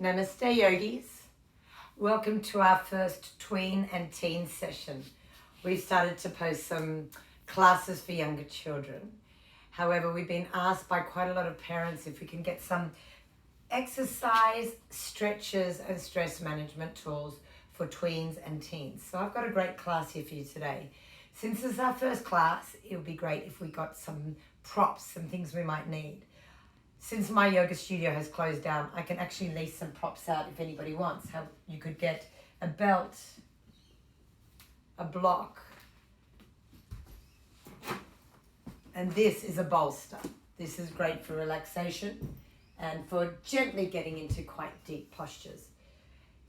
Namaste Yogis. Welcome to our first tween and teen session. We've started to post some classes for younger children. However, we've been asked by quite a lot of parents if we can get some exercise, stretches and stress management tools for tweens and teens. So I've got a great class here for you today. Since this is our first class, it would be great if we got some props, some things we might need. Since my yoga studio has closed down, I can actually lease some props out if anybody wants. How you could get a belt, a block, and this is a bolster. This is great for relaxation and for gently getting into quite deep postures.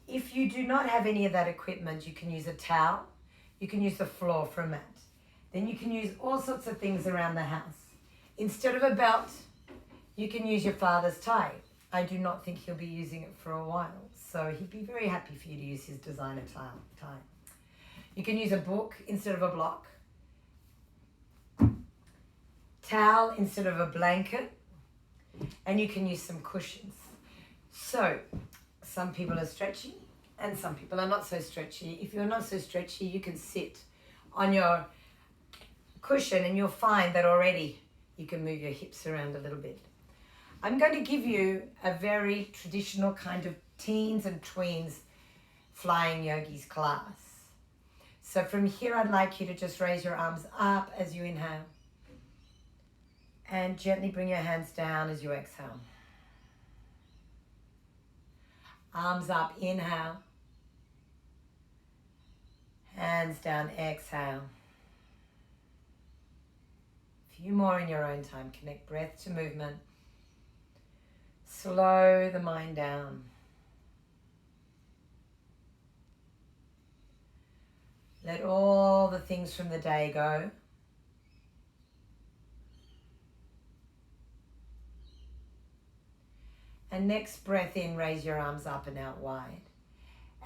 If you do not have any of that equipment, you can use a towel, you can use the floor for a mat. Then you can use all sorts of things around the house. Instead of a belt, you can use your father's tie. I do not think he'll be using it for a while, so he'd be very happy for you to use his designer tie. You can use a book instead of a block, towel instead of a blanket, and you can use some cushions. So, some people are stretchy and some people are not so stretchy. If you're not so stretchy, you can sit on your cushion and you'll find that already you can move your hips around a little bit. I'm going to give you a very traditional kind of teens and tweens flying yogis class. So from here, I'd like you to just raise your arms up as you inhale and gently bring your hands down as you exhale. Arms up, inhale. Hands down, exhale. A few more in your own time. Connect breath to movement. Slow the mind down. Let all the things from the day go. And next breath in, raise your arms up and out wide.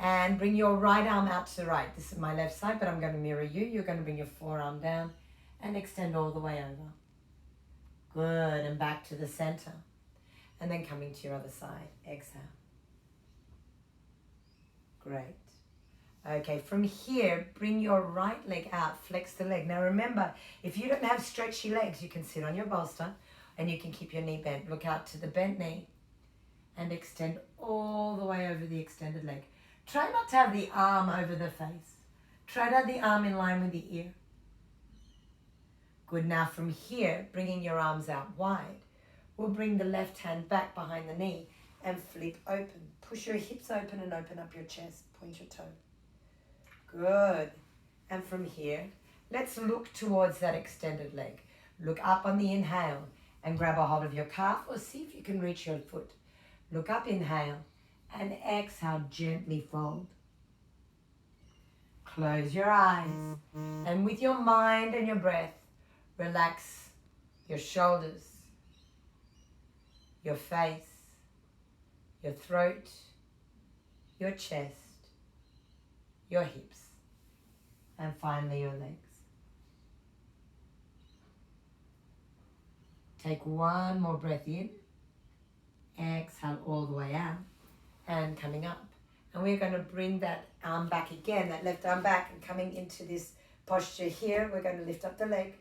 And bring your right arm out to the right. This is my left side, but I'm going to mirror you. You're going to bring your forearm down and extend all the way over. Good, and back to the center. And then coming to your other side, exhale. Great. Okay, from here, bring your right leg out, flex the leg. Now remember, if you don't have stretchy legs, you can sit on your bolster and you can keep your knee bent. Look out to the bent knee and extend all the way over the extended leg. Try not to have the arm over the face. Try to have the arm in line with the ear. Good, now from here, bringing your arms out wide. We'll bring the left hand back behind the knee and flip open. Push your hips open and open up your chest. Point your toe. Good. And from here, let's look towards that extended leg. Look up on the inhale and grab a hold of your calf or see if you can reach your foot. Look up, inhale, and exhale, gently fold. Close your eyes. And with your mind and your breath, relax your shoulders, your face, your throat, your chest, your hips, and finally your legs. Take one more breath in, exhale all the way out, and coming up. And we're going to bring that arm back again, that left arm back, and coming into this posture here, we're going to lift up the leg,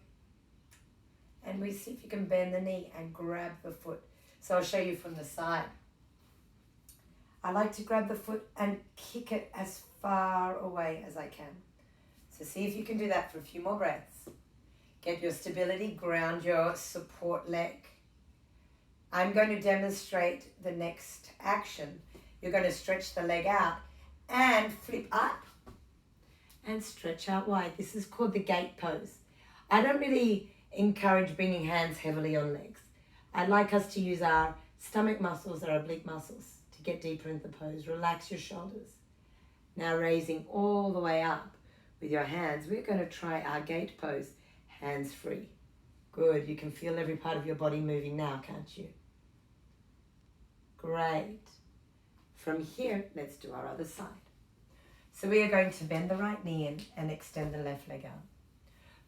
and we see if you can bend the knee and grab the foot. So I'll show you from the side. I like to grab the foot and kick it as far away as I can. So see if you can do that for a few more breaths. Get your stability, ground your support leg. I'm going to demonstrate the next action. You're going to stretch the leg out and flip up and stretch out wide. This is called the gate pose. I don't really encourage bringing hands heavily on legs. I'd like us to use our stomach muscles, our oblique muscles, to get deeper into the pose. Relax your shoulders. Now raising all the way up with your hands, we're going to try our gate pose, hands free. Good, you can feel every part of your body moving now, can't you? Great. From here, let's do our other side. So we are going to bend the right knee in and extend the left leg out.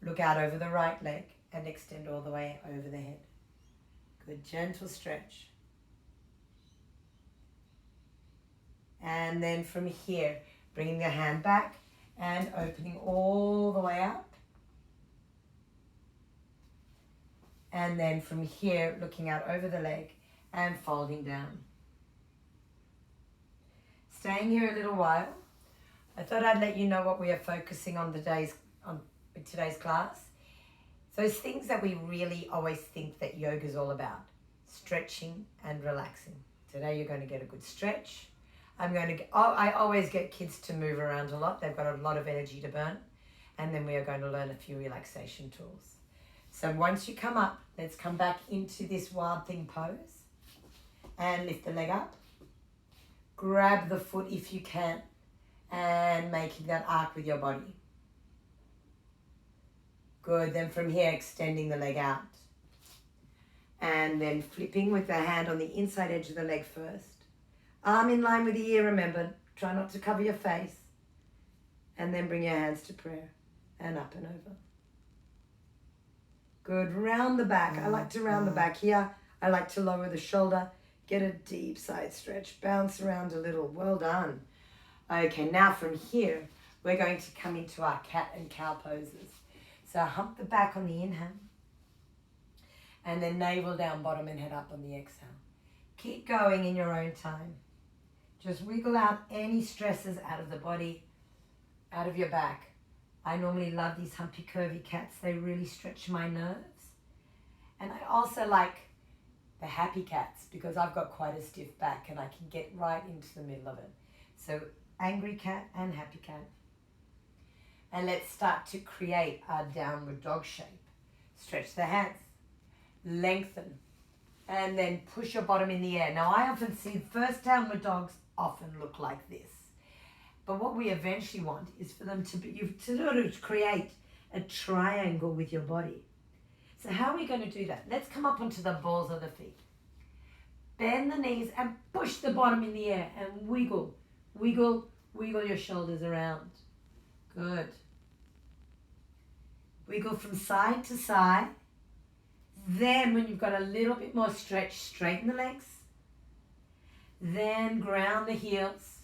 Look out over the right leg and extend all the way over the head. Good, gentle stretch. And then from here, bringing the hand back and opening all the way up. And then from here, looking out over the leg and folding down. Staying here a little while. I thought I'd let you know what we are focusing on today's class. Those things that we really always think that yoga is all about. Stretching and relaxing. Today you're going to get a good stretch. I always get kids to move around a lot. They've got a lot of energy to burn. And then we are going to learn a few relaxation tools. So once you come up, let's come back into this wild thing pose. And lift the leg up. Grab the foot if you can. And making that arc with your body. Good. Then from here, extending the leg out. And then flipping with the hand on the inside edge of the leg first. Arm in line with the ear, remember. Try not to cover your face. And then bring your hands to prayer. And up and over. Good. Round the back. I like to round the back here. I like to lower the shoulder. Get a deep side stretch. Bounce around a little. Well done. Okay, now from here, we're going to come into our cat and cow poses. So hump the back on the inhale. And then navel down, bottom and head up on the exhale. Keep going in your own time. Just wiggle out any stresses out of the body, out of your back. I normally love these humpy, curvy cats. They really stretch my nerves. And I also like the happy cats because I've got quite a stiff back and I can get right into the middle of it. So angry cat and happy cat. And let's start to create our downward dog shape. Stretch the hands, lengthen, and then push your bottom in the air. Now I often see first downward dogs often look like this. But what we eventually want is for them to create a triangle with your body. So how are we going to do that? Let's come up onto the balls of the feet. Bend the knees and push the bottom in the air and wiggle. Wiggle, wiggle your shoulders around. Good. Wiggle from side to side. Then when you've got a little bit more stretch, straighten the legs. Then ground the heels.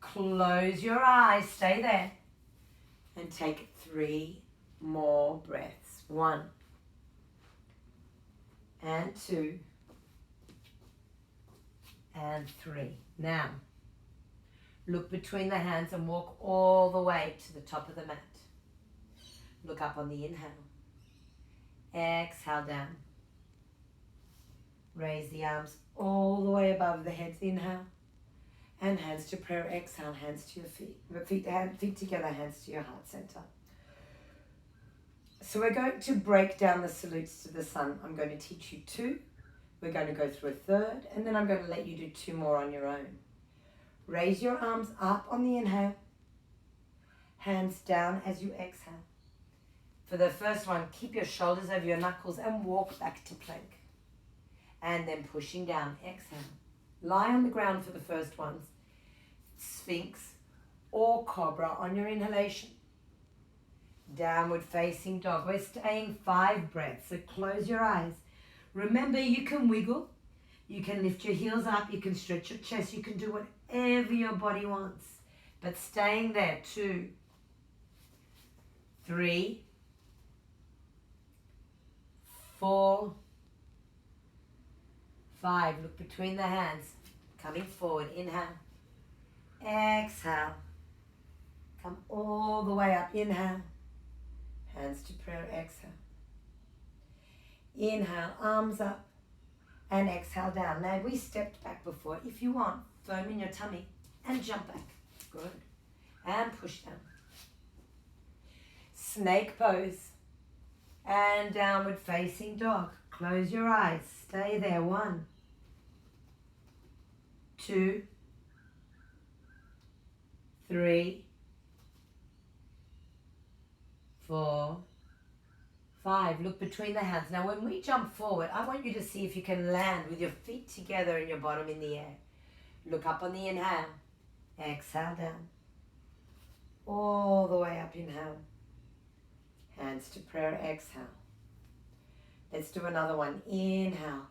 Close your eyes, stay there. And take 3 more breaths. 1 and 2 and 3. Now, look between the hands and walk all the way to the top of the mat. Look up on the inhale. Exhale down. Raise the arms all the way above the head. Inhale. And hands to prayer. Exhale. Hands to your feet. Feet together. Hands to your heart center. So we're going to break down the salutes to the sun. I'm going to teach you 2. We're going to go through a 3rd. And then I'm going to let you do 2 more on your own. Raise your arms up on the inhale. Hands down as you exhale. For the first one, keep your shoulders over your knuckles and walk back to plank. And then pushing down, exhale. Lie on the ground for the first ones. Sphinx or cobra on your inhalation. Downward facing dog. We're staying 5 breaths, so close your eyes. Remember, you can wiggle. You can lift your heels up. You can stretch your chest. You can do whatever your body wants. But staying there, 2, 3, 4, 5. Look between the hands. Coming forward. Inhale. Exhale. Come all the way up. Inhale. Hands to prayer. Exhale. Inhale. Arms up. And exhale down. Now we stepped back before. If you want, foam in your tummy and jump back. Good. And push down. Snake pose. And downward facing dog. Close your eyes. Stay there. 1, 2, 3, 4, 5. Look between the hands. Now when we jump forward, I want you to see if you can land with your feet together and your bottom in the air. Look up on the inhale. Exhale down. All the way up. Inhale. Hands to prayer. Exhale. Let's do another one. Inhale.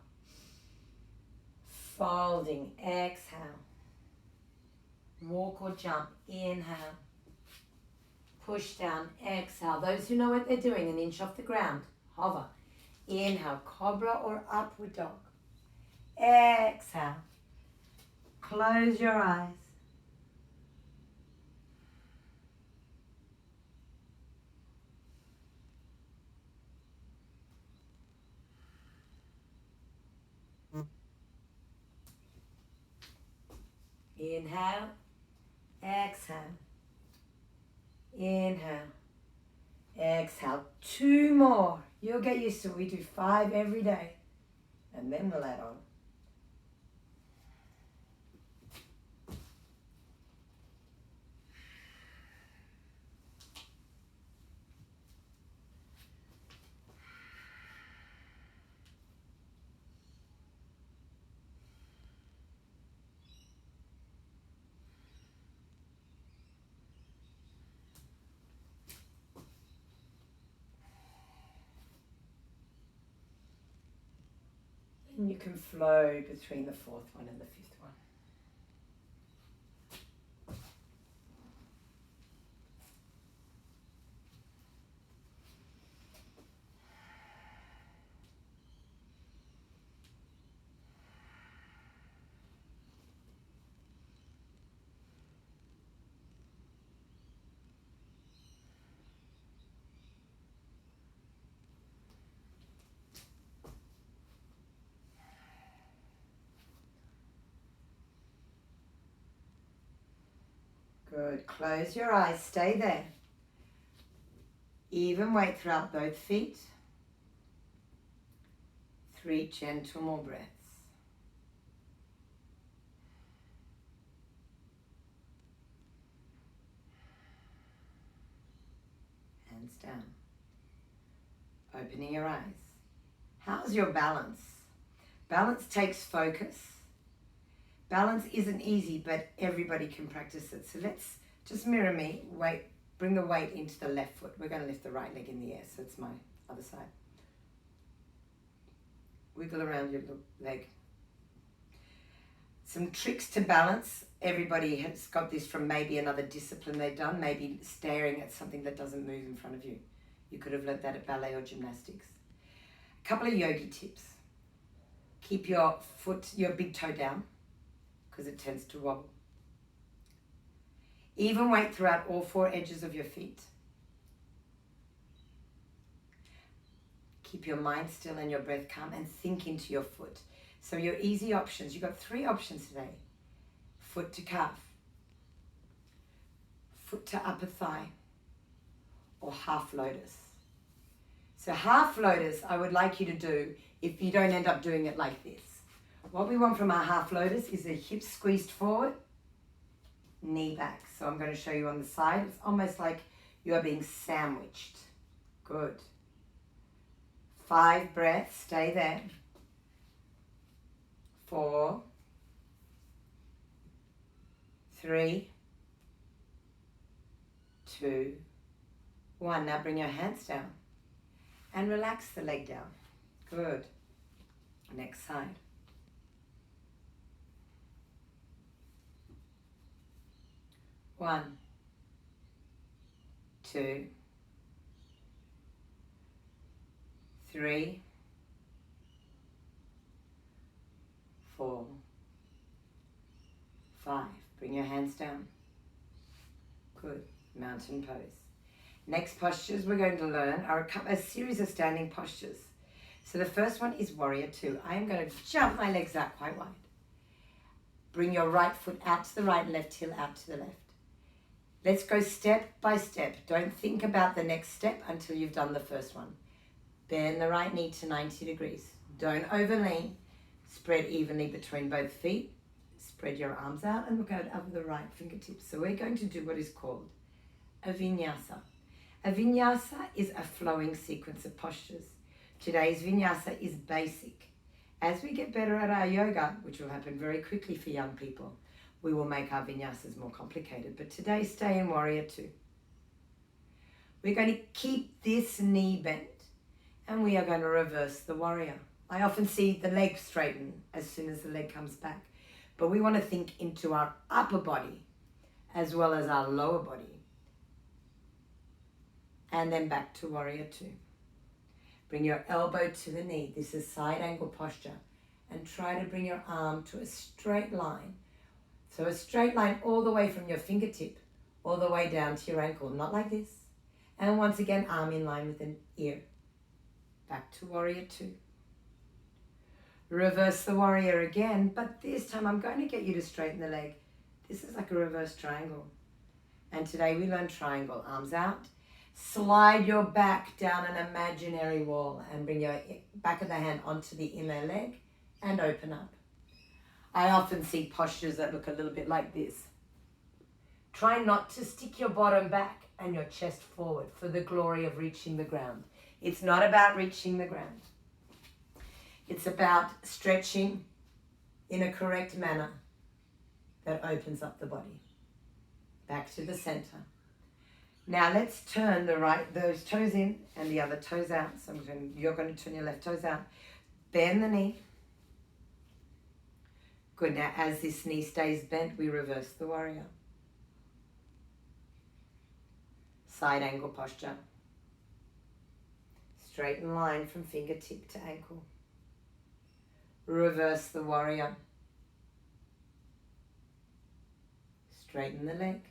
folding, exhale. Walk or jump, inhale. Push down, exhale. Those who know what they're doing, an inch off the ground, hover. Inhale, cobra or upward dog. Exhale. Close your eyes. Inhale, exhale. Inhale, exhale. 2 more. You'll get used to it. We do 5 every day. And then we'll add on. And you can flow between the 4th one and the 5th one. Good. Close your eyes. Stay there. Even weight throughout both feet. 3 gentle more breaths. Hands down. Opening your eyes. How's your balance? Balance takes focus. Balance isn't easy, but everybody can practice it. So let's just mirror me. Wait, bring the weight into the left foot. We're going to lift the right leg in the air, so it's my other side. Wiggle around your leg. Some tricks to balance. Everybody has got this from maybe another discipline they've done, maybe staring at something that doesn't move in front of you. You could have learnt that at ballet or gymnastics. A couple of yogi tips. Keep your foot, your big toe down, because it tends to wobble. Even weight throughout all 4 edges of your feet. Keep your mind still and your breath calm and think into your foot. So your easy options, you've got 3 options today. Foot to calf, foot to upper thigh, or half lotus. So half lotus, I would like you to do if you don't end up doing it like this. What we want from our half lotus is the hips squeezed forward, knee back. So I'm going to show you on the side. It's almost like you are being sandwiched. Good. 5 breaths, stay there. 4, 3, 2, 1. Now bring your hands down and relax the leg down. Good. Next side. 1, 2, 3, 4, 5. Bring your hands down. Good. Mountain pose. Next postures we're going to learn are a series of standing postures. So the first one is warrior 2. I am going to jump my legs out quite wide. Bring your right foot out to the right, left heel out to the left. Let's go step by step. Don't think about the next step until you've done the first one. Bend the right knee to 90 degrees. Don't overlean. Spread evenly between both feet. Spread your arms out and look out over the right fingertips. So we're going to do what is called a vinyasa. A vinyasa is a flowing sequence of postures. Today's vinyasa is basic. As we get better at our yoga, which will happen very quickly for young people, we will make our vinyasas more complicated. But today, stay in warrior 2. We're going to keep this knee bent and we are going to reverse the warrior. I often see the leg straighten as soon as the leg comes back. But we want to think into our upper body as well as our lower body. And then back to warrior two. Bring your elbow to the knee. This is side angle posture. And try to bring your arm to a straight line. So a straight line all the way from your fingertip, all the way down to your ankle. Not like this. And once again, arm in line with an ear. Back to warrior two. Reverse the warrior again, but this time I'm going to get you to straighten the leg. This is like a reverse triangle. And today we learn triangle. Arms out. Slide your back down an imaginary wall and bring your back of the hand onto the inner leg and open up. I often see postures that look a little bit like this. Try not to stick your bottom back and your chest forward for the glory of reaching the ground. It's not about reaching the ground. It's about stretching in a correct manner that opens up the body. Back to the center. Now let's turn those toes in and the other toes out. So you're going to turn your left toes out. Bend the knee. Good. Now as this knee stays bent, we reverse the warrior. Side angle posture. Straighten line from fingertip to ankle. Reverse the warrior. Straighten the leg.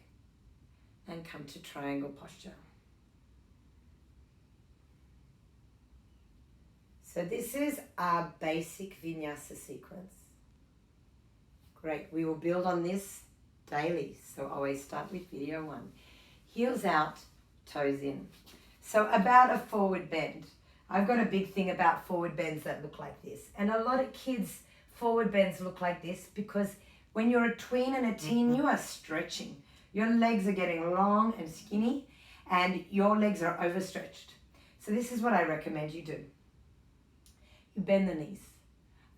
And come to triangle posture. So this is our basic vinyasa sequence. Great, we will build on this daily. So always start with video one. Heels out, toes in. So about a forward bend. I've got a big thing about forward bends that look like this. And a lot of kids' forward bends look like this because when you're a tween and a teen, you are stretching. Your legs are getting long and skinny and your legs are overstretched. So this is what I recommend you do. You bend the knees.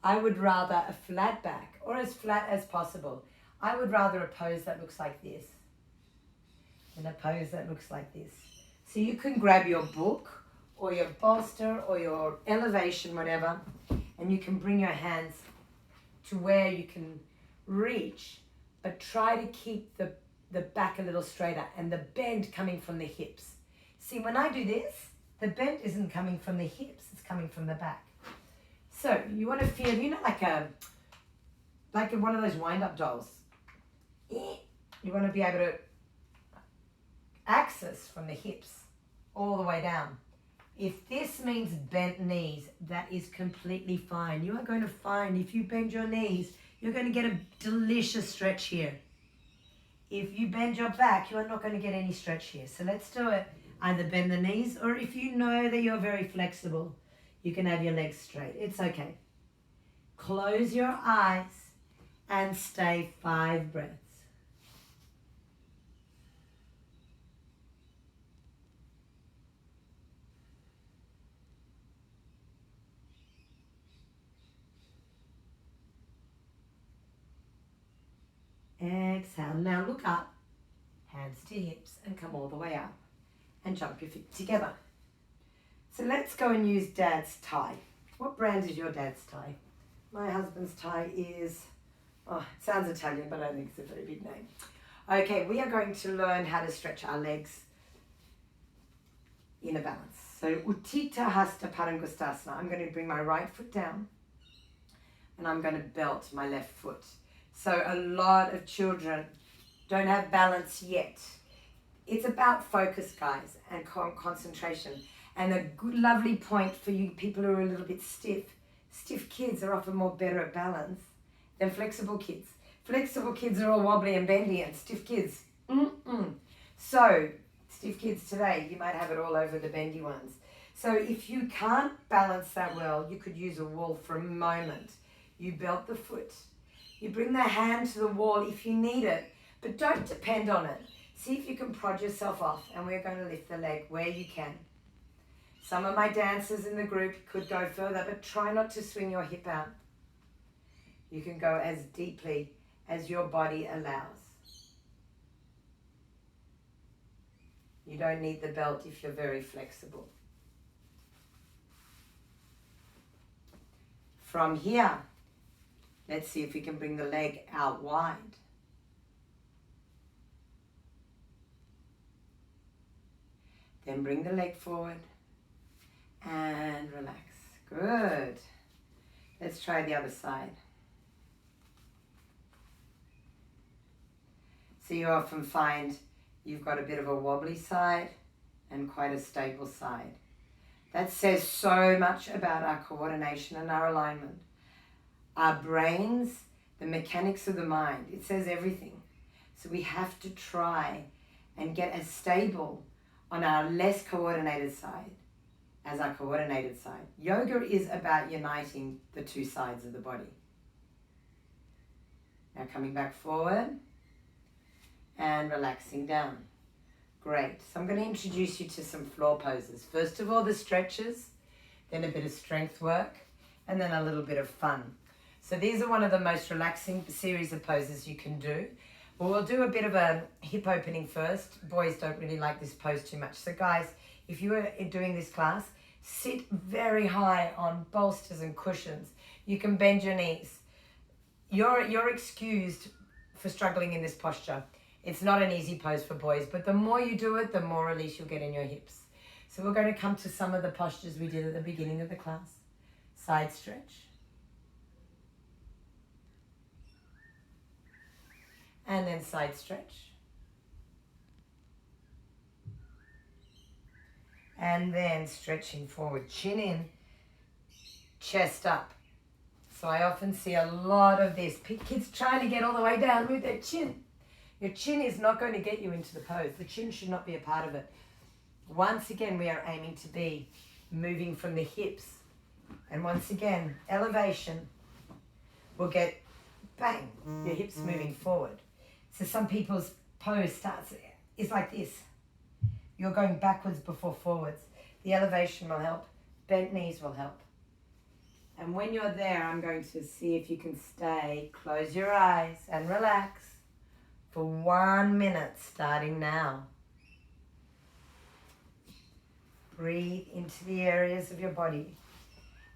I would rather a flat back or as flat as possible. I would rather a pose that looks like this than a pose that looks like this. So you can grab your book or your bolster or your elevation, whatever, and you can bring your hands to where you can reach, but try to keep the back a little straighter and the bend coming from the hips. See, when I do this, the bend isn't coming from the hips, it's coming from the back. So you want to feel, you know, like one of those wind-up dolls. You want to be able to access from the hips all the way down. If this means bent knees, that is completely fine. You are going to find if you bend your knees, you're going to get a delicious stretch here. If you bend your back, you are not going to get any stretch here. So let's do it. Either bend the knees, or if you know that you're very flexible, you can have your legs straight. It's okay. Close your eyes and stay 5 breaths. Exhale. Now look up, hands to hips, and come all the way up. And jump your feet together. So let's go and use Dad's tie. What brand is your dad's tie? My husband's tie is, oh, it sounds Italian, but I don't think it's a very big name. Okay, we are going to learn how to stretch our legs in a balance. So Utthita Hasta Padangusthasana. I'm going to bring my right foot down and I'm going to belt my left foot. So a lot of children don't have balance yet. It's about focus, guys, and concentration. And a good, lovely point for you people who are a little bit stiff. Stiff kids are often more better at balance than flexible kids. Flexible kids are all wobbly and bendy, and stiff kids, So, stiff kids today, you might have it all over the bendy ones. So if you can't balance that well, you could use a wall for a moment. You belt the foot. You bring the hand to the wall if you need it, but don't depend on it. See if you can prod yourself off, and we're going to lift the leg where you can. Some of my dancers in the group could go further, but try not to swing your hip out. You can go as deeply as your body allows. You don't need the belt if you're very flexible. From here, let's see if we can bring the leg out wide. Then bring the leg forward and relax. Good. Let's try the other side. So you often find you've got a bit of a wobbly side and quite a stable side. That says so much about our coordination and our alignment. Our brains, the mechanics of the mind, it says everything. So we have to try and get as stable on our less coordinated side as our coordinated side. Yoga is about uniting the two sides of the body. Now coming back forward and relaxing down. Great. So I'm going to introduce you to some floor poses. First of all, the stretches, then a bit of strength work, and then a little bit of fun. So these are one of the most relaxing series of poses you can do. Well, we'll do a bit of a hip opening first. Boys don't really like this pose too much. So guys, if you are doing this class, sit very high on bolsters and cushions. You can bend your knees. You're excused for struggling in this posture. It's not an easy pose for boys, but the more you do it, the more release you'll get in your hips. So we're going to come to some of the postures we did at the beginning of the class. Side stretch. And then side stretch. And then stretching forward, chin in, chest up. So I often see a lot of this. Kids trying to get all the way down with their chin. Your chin is not going to get you into the pose. The chin should not be a part of it. Once again, we are aiming to be moving from the hips. And once again, elevation will get, bang, your hips moving forward. So some people's pose is like this. You're going backwards before forwards. The elevation will help. Bent knees will help. And when you're there, I'm going to see if you can stay. Close your eyes and relax for 1 minute, starting now. Breathe into the areas of your body.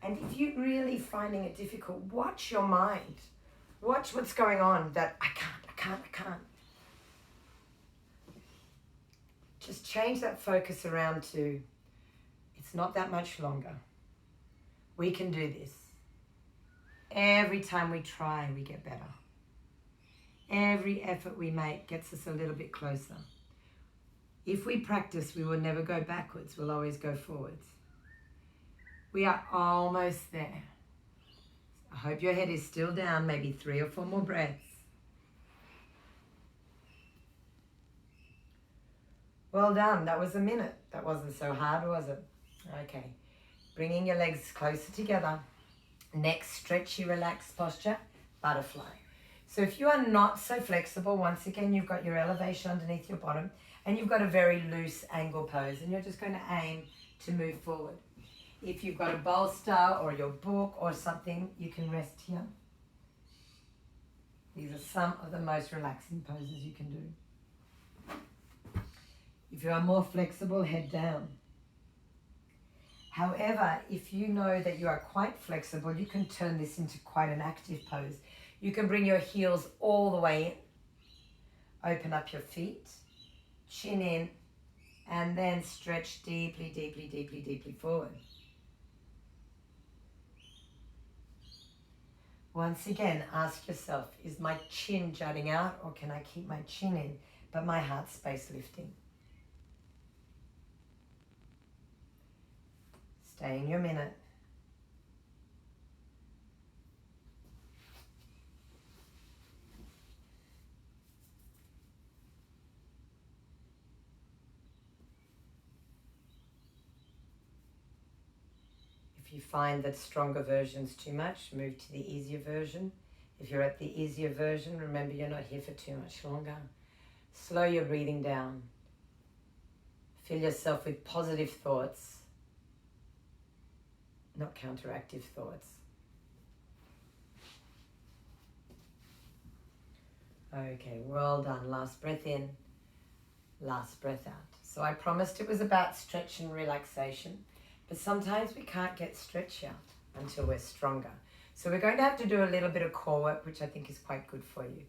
And if you're really finding it difficult, watch your mind. Watch what's going on that I can't. Just change that focus around to, it's not that much longer. We can do this. Every time we try, we get better. Every effort we make gets us a little bit closer. If we practice, we will never go backwards. We'll always go forwards. We are almost there. I hope your head is still down, maybe 3 or 4 more breaths. Well done. That was a minute. That wasn't so hard, was it? Okay. Bringing your legs closer together. Next, stretchy, relaxed posture, butterfly. So if you are not so flexible, once again, you've got your elevation underneath your bottom and you've got a very loose angle pose and you're just going to aim to move forward. If you've got a bolster or your book or something, you can rest here. These are some of the most relaxing poses you can do. If you are more flexible, head down. However, if you know that you are quite flexible, you can turn this into quite an active pose. You can bring your heels all the way in. Open up your feet, chin in, and then stretch deeply, deeply, deeply, deeply forward. Once again, ask yourself, is my chin jutting out or can I keep my chin in, but my heart space lifting? Stay in your minute. If you find that stronger version's too much, move to the easier version. If you're at the easier version, remember you're not here for too much longer. Slow your breathing down. Fill yourself with positive thoughts, not counteractive thoughts. Okay, well done. Last breath in, last breath out. So I promised it was about stretch and relaxation, but sometimes we can't get stretch out until we're stronger. So we're going to have to do a little bit of core work, which I think is quite good for you.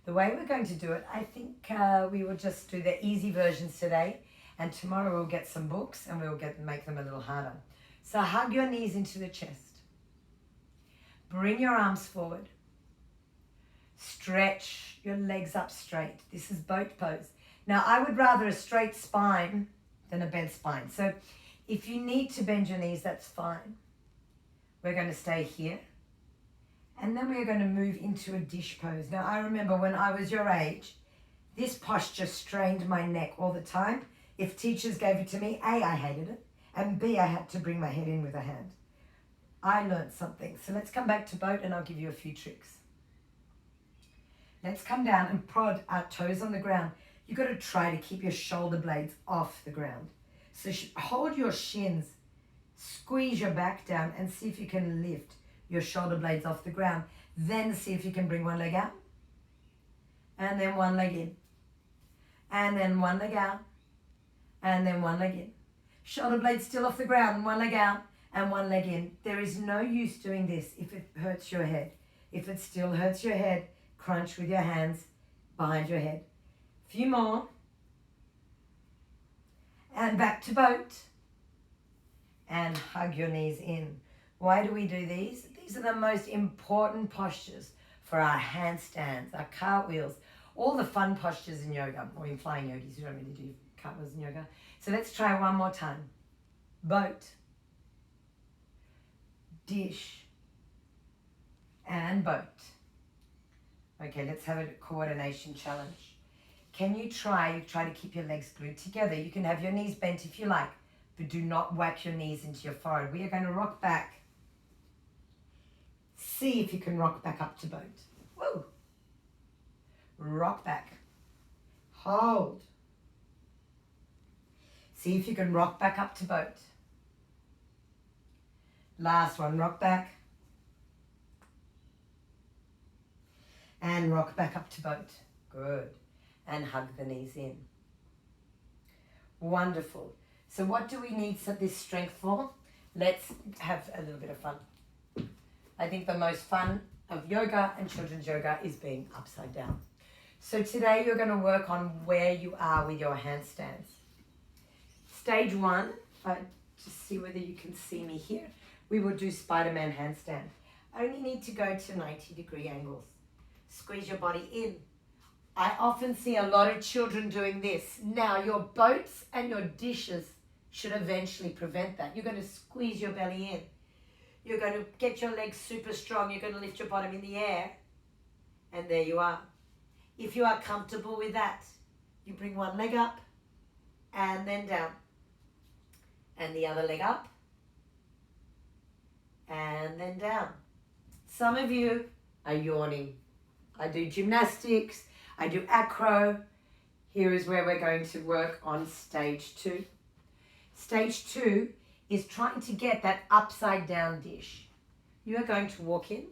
The way we're going to do it, I think we will just do the easy versions today, and tomorrow we'll get some books and we'll make them a little harder. So hug your knees into the chest. Bring your arms forward. Stretch your legs up straight. This is boat pose. Now I would rather a straight spine than a bent spine. So if you need to bend your knees, that's fine. We're going to stay here. And then we're going to move into a dish pose. Now I remember when I was your age, this posture strained my neck all the time. If teachers gave it to me, A, I hated it, and B, I had to bring my head in with a hand. I learned something. So let's come back to boat and I'll give you a few tricks. Let's come down and prod our toes on the ground. You've got to try to keep your shoulder blades off the ground. So hold your shins, squeeze your back down and see if you can lift your shoulder blades off the ground. Then see if you can bring one leg out. And then one leg in. And then one leg out. And then one leg in. Shoulder blades still off the ground, and one leg out and one leg in. There is no use doing this if it hurts your head. If it still hurts your head, crunch with your hands behind your head. Few more. And back to boat. And hug your knees in. Why do we do these? These are the most important postures for our handstands, our cartwheels, all the fun postures in yoga, or in flying yogis. You don't really do cartwheels in yoga. So let's try one more time. Boat, dish, and boat. Okay, let's have a coordination challenge. Can you try to keep your legs glued together? You can have your knees bent if you like, but do not whack your knees into your forehead. We are going to rock back. See if you can rock back up to boat. Woo! Rock back. Hold. See if you can rock back up to boat. Last one, rock back. And rock back up to boat. Good. And hug the knees in. Wonderful. So what do we need this strength for? Let's have a little bit of fun. I think the most fun of yoga and children's yoga is being upside down. So today you're going to work on where you are with your handstands. Stage 1, just see whether you can see me here. We will do Spiderman handstand. Only need to go to 90-degree angles. Squeeze your body in. I often see a lot of children doing this. Now your boats and your dishes should eventually prevent that. You're going to squeeze your belly in. You're going to get your legs super strong. You're going to lift your bottom in the air. And there you are. If you are comfortable with that, you bring one leg up and then down. And the other leg up and then down. Some of you are yawning. I do gymnastics. I do acro. Here is where we're going to work on stage 2. Stage 2 is trying to get that upside down dish. You are going to walk in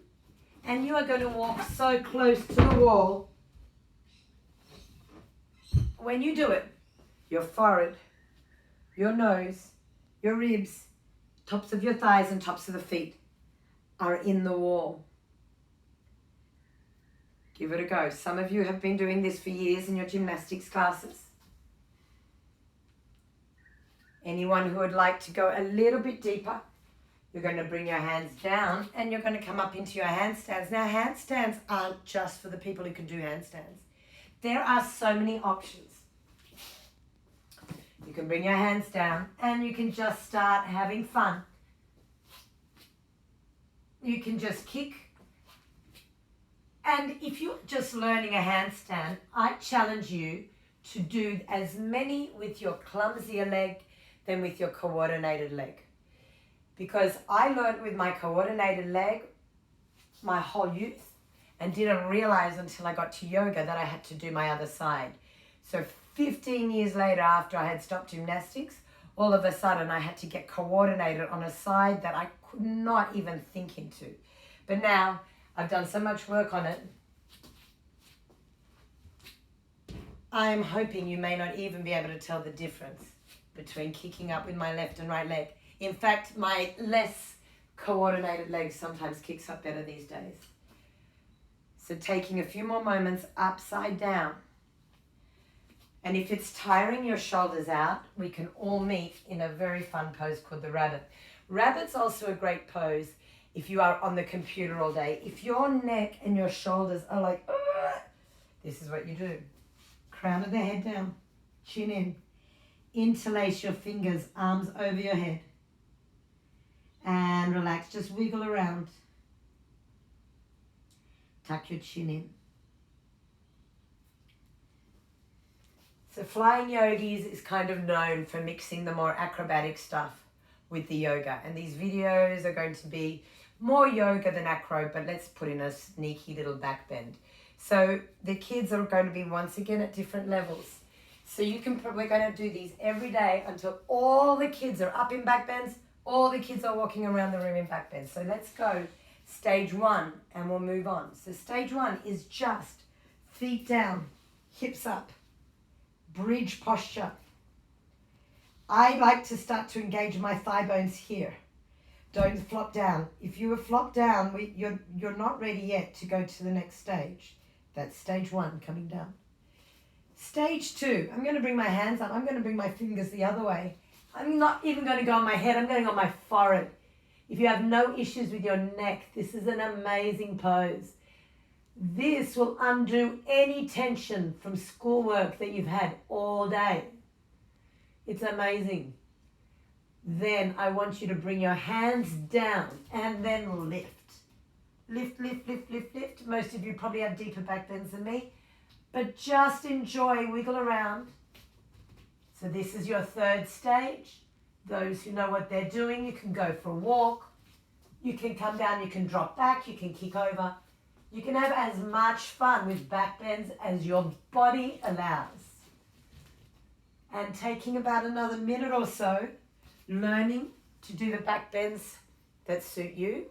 and you are going to walk so close to the wall. When you do it, your forehead, your nose, your ribs, tops of your thighs and tops of the feet are in the wall. Give it a go. Some of you have been doing this for years in your gymnastics classes. Anyone who would like to go a little bit deeper, you're going to bring your hands down and you're going to come up into your handstands. Now, handstands aren't just for the people who can do handstands. There are so many options. You can bring your hands down and you can just start having fun. You can just kick. And if you're just learning a handstand, I challenge you to do as many with your clumsier leg than with your coordinated leg. Because I learned with my coordinated leg my whole youth and didn't realize until I got to yoga that I had to do my other side. So 15 years later, after I had stopped gymnastics, all of a sudden I had to get coordinated on a side that I could not even think into. But now I've done so much work on it, I'm hoping you may not even be able to tell the difference between kicking up with my left and right leg. In fact, my less coordinated legs sometimes kicks up better these days. So taking a few more moments upside down. And if it's tiring your shoulders out, we can all meet in a very fun pose called the rabbit. Rabbit's also a great pose if you are on the computer all day. If your neck and your shoulders are like, ugh, this is what you do. Crown of the head down, chin in. Interlace your fingers, arms over your head. And relax, just wiggle around. Tuck your chin in. So Flying Yogis is kind of known for mixing the more acrobatic stuff with the yoga. And these videos are going to be more yoga than acro, but let's put in a sneaky little back bend. So the kids are going to be once again at different levels. So we're going to do these every day until all the kids are up in back bends, all the kids are walking around the room in back bends. So let's go stage 1 and we'll move on. So stage 1 is just feet down, hips up. Bridge posture. I like to start to engage my thigh bones here. Don't flop down. If you flop down, you're not ready yet to go to the next stage. That's stage 1, coming down. Stage 2, I'm going to bring my hands up. I'm going to bring my fingers the other way. I'm not even going to go on my head. I'm going on my forehead. If you have no issues with your neck, this is an amazing pose. This will undo any tension from schoolwork that you've had all day. It's amazing. Then I want you to bring your hands down and then lift. Lift, lift, lift, lift, lift. Most of you probably have deeper back bends than me, but just enjoy, wiggle around. So this is your 3rd stage. Those who know what they're doing, you can go for a walk. You can come down, you can drop back, you can kick over. You can have as much fun with back bends as your body allows. And taking about another minute or so, learning to do the back bends that suit you.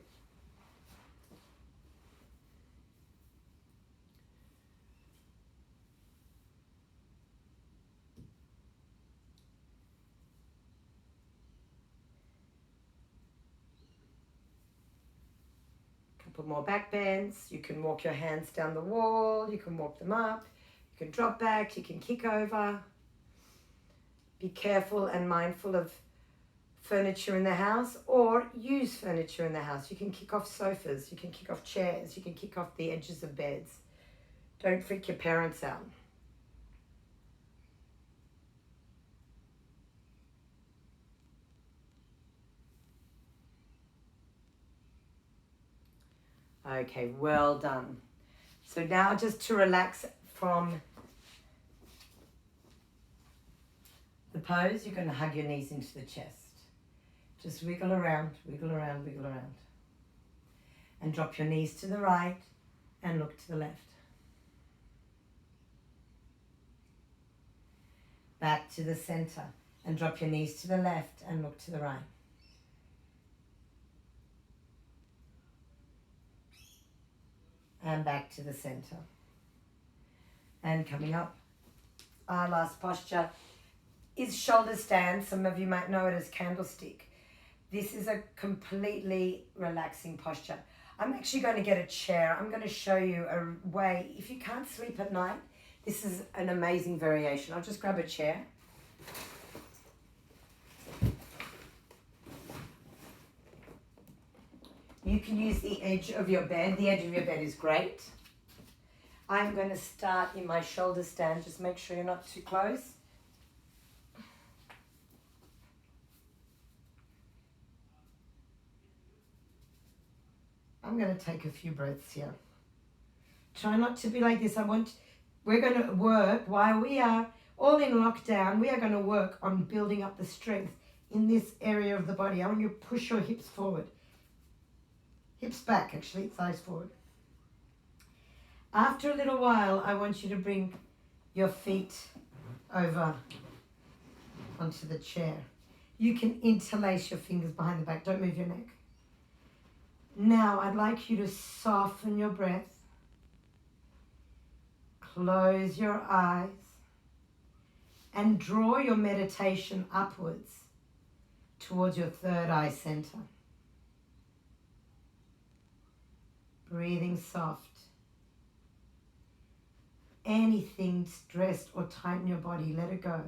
Couple more back bends. You can walk your hands down the wall. You can walk them up. You can drop back. You can kick over. Be careful and mindful of furniture in the house, or use furniture in the house. You can kick off sofas. You can kick off chairs. You can kick off the edges of beds. Don't freak your parents out. Okay, well done. So now just to relax from the pose, you're going to hug your knees into the chest. Just wiggle around, wiggle around, wiggle around. And drop your knees to the right and look to the left. Back to the center and drop your knees to the left and look to the right. And back to the center. And coming up, our last posture is shoulder stand. Some of you might know it as candlestick. This is a completely relaxing posture. I'm actually going to get a chair. I'm going to show you a way, if you can't sleep at night, this is an amazing variation. I'll just grab a chair. You can use the edge of your bed. The edge of your bed is great. I'm going to start in my shoulder stand. Just make sure you're not too close. I'm going to take a few breaths here. Try not to be like this. We're going to work while we are all in lockdown. We are going to work on building up the strength in this area of the body. I want you to push your hips forward. Hips back, actually, thighs forward. After a little while, I want you to bring your feet over onto the chair. You can interlace your fingers behind the back. Don't move your neck. Now, I'd like you to soften your breath. Close your eyes and draw your meditation upwards towards your third eye center. breathing soft. Anything stressed or tight in your body, let it go.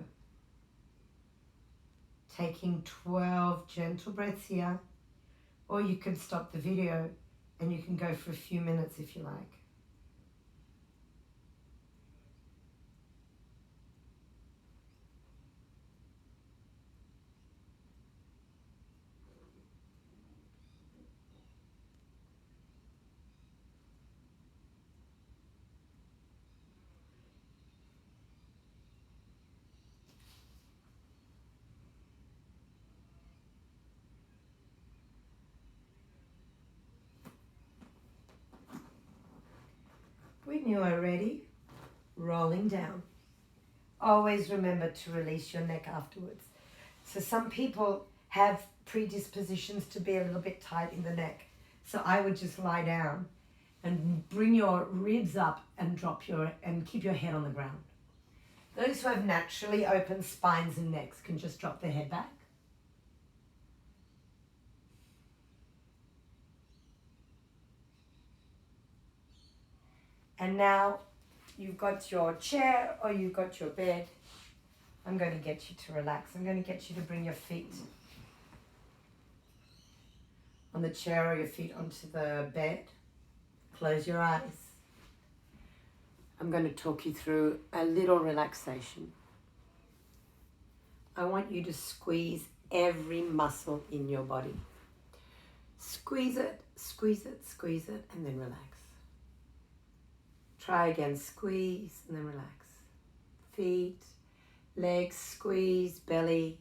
Taking 12 gentle breaths here, or you can stop the video and you can go for a few minutes if you like. When you are ready, rolling down. Always remember to release your neck afterwards. So some people have predispositions to be a little bit tight in the neck. So I would just lie down and bring your ribs up and keep your head on the ground. Those who have naturally open spines and necks can just drop their head back. And now you've got your chair or you've got your bed. I'm going to get you to relax. I'm going to get you to bring your feet on the chair or your feet onto the bed. Close your eyes. I'm going to talk you through a little relaxation. I want you to squeeze every muscle in your body. Squeeze it, squeeze it, squeeze it, and then relax. Try again, squeeze and then relax. Feet, legs, squeeze, belly,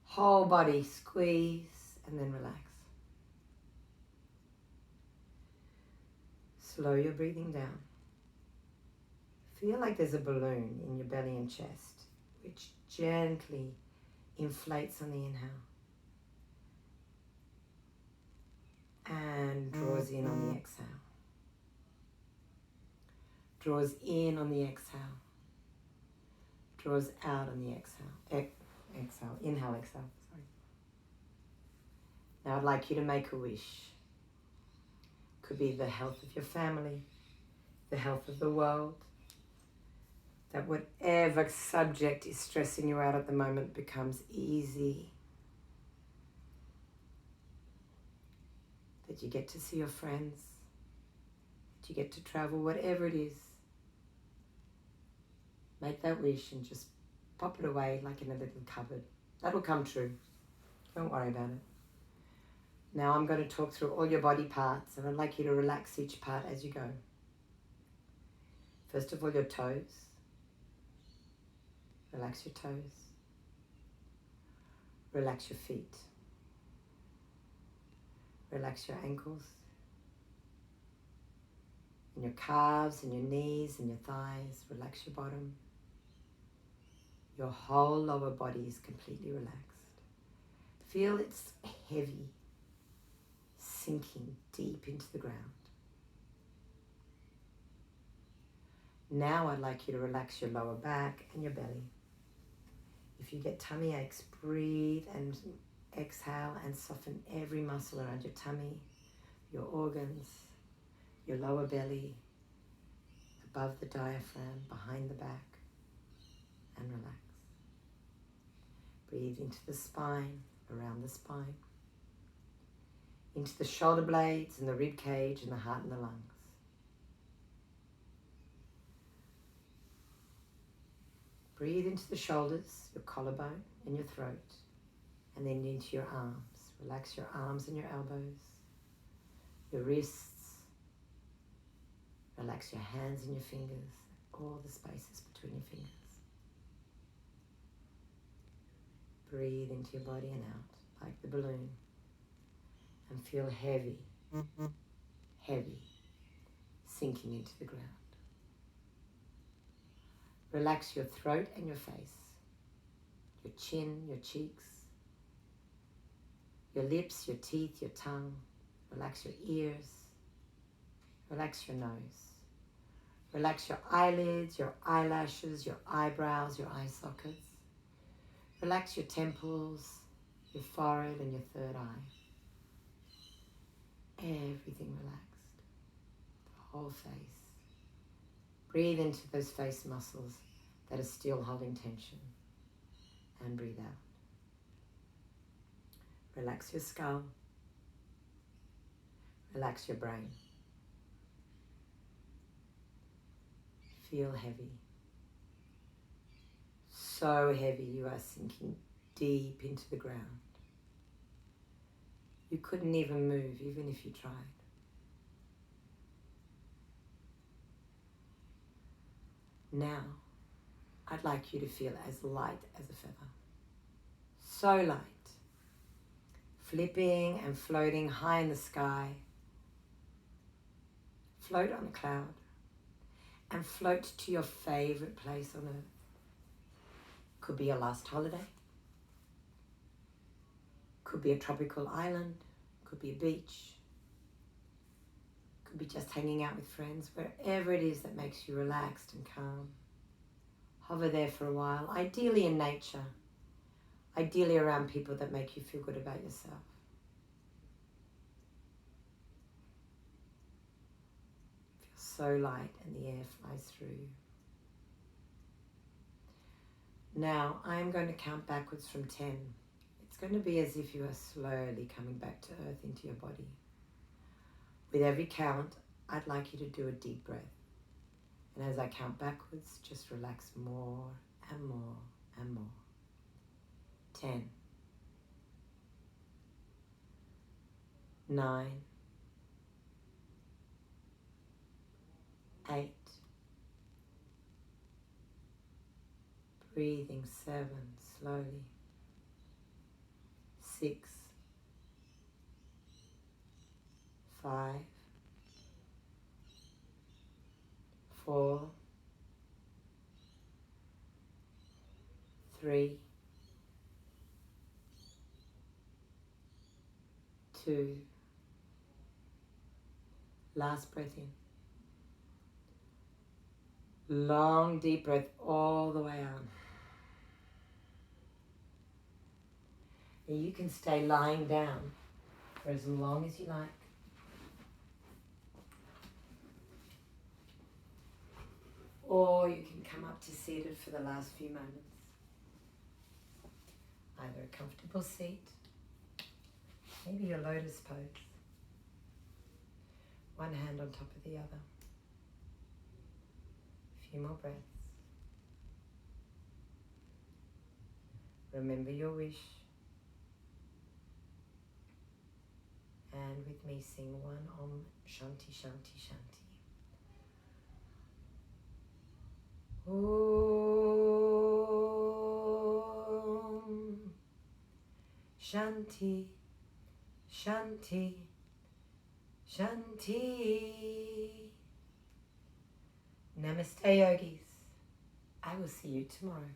whole body, squeeze and then relax. Slow your breathing down. Feel like there's a balloon in your belly and chest, which gently inflates on the inhale and draws in on the exhale. Draws in on the exhale. Draws out on the exhale. Exhale. Inhale, exhale. Sorry. Now I'd like you to make a wish. Could be the health of your family, the health of the world, that whatever subject is stressing you out at the moment becomes easy. That you get to see your friends, that you get to travel, whatever it is. Make that wish and just pop it away like in a little cupboard. That'll come true. Don't worry about it. Now I'm going to talk through all your body parts and I'd like you to relax each part as you go. First of all, your toes. Relax your toes. Relax your feet. Relax your ankles. And your calves and your knees and your thighs. Relax your bottom. Your whole lower body is completely relaxed. Feel it's heavy, sinking deep into the ground. Now I'd like you to relax your lower back and your belly. If you get tummy aches, breathe and exhale and soften every muscle around your tummy, your organs, your lower belly, above the diaphragm, behind the back, and relax. Breathe into the spine, around the spine, into the shoulder blades and the rib cage and the heart and the lungs. Breathe into the shoulders, your collarbone and your throat, and then into your arms. Relax your arms and your elbows, your wrists. Relax your hands and your fingers, all the spaces between your fingers. Breathe into your body and out like the balloon and feel heavy, heavy, sinking into the ground. Relax your throat and your face, your chin, your cheeks, your lips, your teeth, your tongue. Relax your ears. Relax your nose. Relax your eyelids, your eyelashes, your eyebrows, your eye sockets. Relax your temples, your forehead and your third eye. Everything relaxed. whole face. Breathe into those face muscles that are still holding tension. And breathe out. Relax your skull. Relax your brain. Feel heavy. So heavy you are sinking deep into the ground. You couldn't even move even if you tried. Now, I'd like you to feel as light as a feather. So light. Flipping and floating high in the sky. Float on a cloud. And float to your favorite place on earth. Could be your last holiday. Could be a tropical island. Could be a beach. Could be just hanging out with friends. Wherever it is that makes you relaxed and calm. Hover there for a while. Ideally in nature. Ideally around people that make you feel good about yourself. Feel so light and the air flies through you. Now, I'm going to count backwards from 10. It's going to be as if you are slowly coming back to earth into your body. With every count, I'd like you to do a deep breath. And as I count backwards, just relax more and more and more. 10. 9. 8. Breathing 7 slowly. 6. 5. 4. 3. 2. Last breath in. Long deep breath all the way out. And you can stay lying down for as long as you like. Or you can come up to seated for the last few moments. Either a comfortable seat, maybe your lotus pose. One hand on top of the other. A few more breaths. Remember your wish. And with me sing one Om Shanti Shanti Shanti. Om Shanti Shanti Shanti. Namaste, Yogis. I will see you tomorrow.